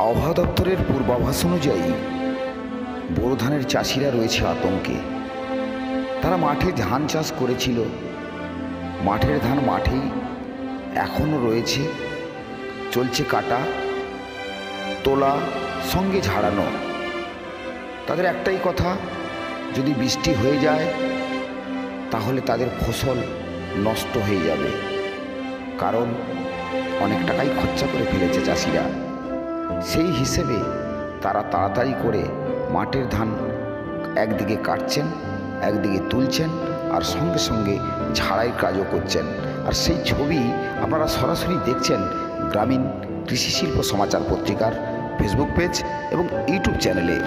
আবহাওয়া দপ্তরের পূর্বাভাস অনুযায়ী বোরো ধানের চাষিরা রয়েছে আতঙ্কে। তারা মাঠে ধান চাষ করেছিল, মাঠের ধান মাঠেই এখনও রয়েছে, চলছে কাটা, তোলা, সঙ্গে ঝাড়ানো। তাদের একটাই কথা, যদি বৃষ্টি হয়ে যায় তাহলে তাদের ফসল নষ্ট হয়ে যাবে, কারণ অনেক টাকাই খরচা করে ফেলেছে চাষিরা। সেই হিসেবে তারা তাড়াতাড়ি করে মাঠের ধান একদিকে কাটছেন, একদিকে তুলছেন, আর সঙ্গে সঙ্গে ঝাড়াই কাজও করছেন। আর সেই ছবি আপনারা সরাসরি দেখছেন গ্রামীণ কৃষি শিল্প সমাচার পত্রিকার ফেসবুক পেজ এবং ইউটিউব চ্যানেলে।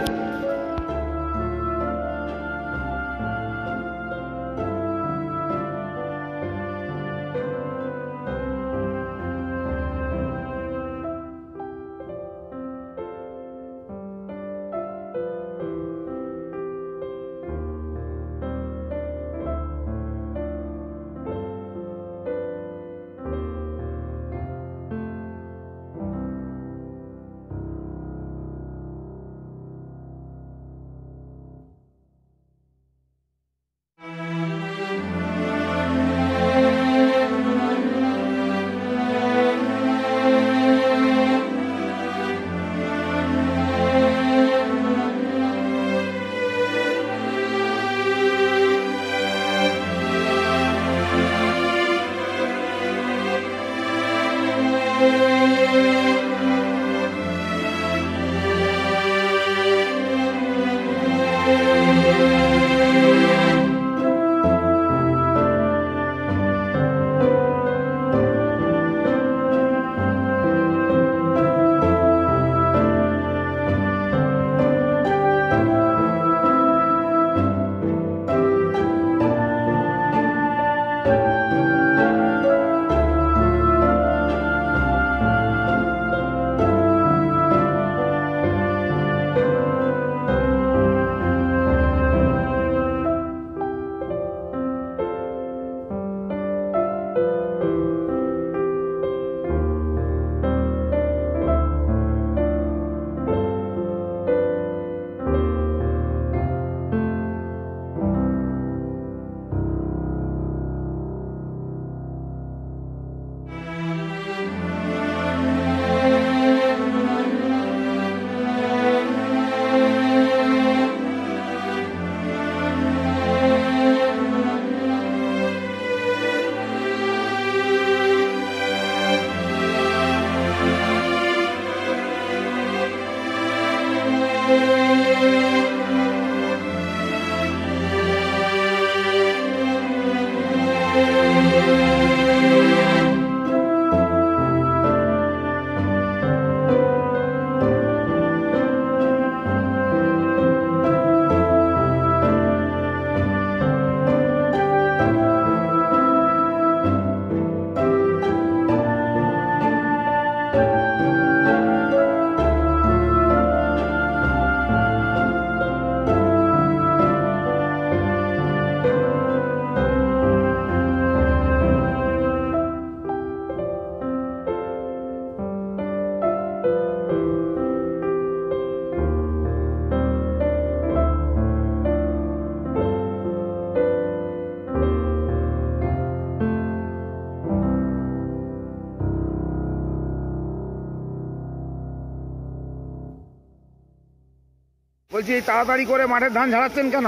বলছি তাড়াতাড়ি করে মাঠের ধান ঝাড়াচ্ছেন কেন?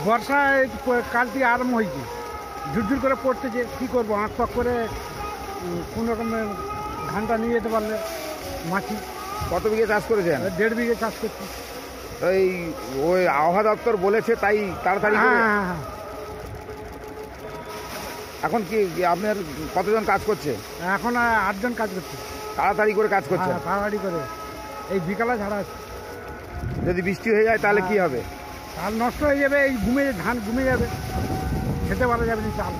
বর্ষায় কাল থেকে আরম্ভ হয়েছে, ঝুরঝুর করে পড়তেছে, কী করবো? আঁক পাক করে কোনো রকমের ধানটা নিয়ে যেতে পারলে মাছি। কত বিঘে চাষ করেছেন? 1.5 বিঘে চাষ করছি। এই ওই আবহাওয়া দপ্তর বলেছে তাই তাড়াতাড়ি করে? হ্যাঁ। এখন কি আপনার কতজন কাজ করছে? এখন 8 জন কাজ করছে। তাড়াতাড়ি করে কাজ করছে? তাড়াতাড়ি করে এই বিকালে ঝাড়া আছে। যদি বৃষ্টি হয়ে যায় তাহলে কি হবে? চাল নষ্ট হয়ে যাবে, এই ধান ঘুমে যাবে, খেতে পারা যাবে না চাল।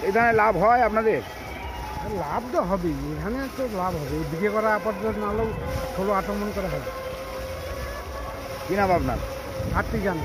এই ধানে লাভ হয় আপনাদের? লাভ তো হবেই, এখানে তো লাভ হবে। বিঘে করা আপাতত না হলেও 16-18 মন করে হবে। কি নাম আপনার? কার্তিক জানা।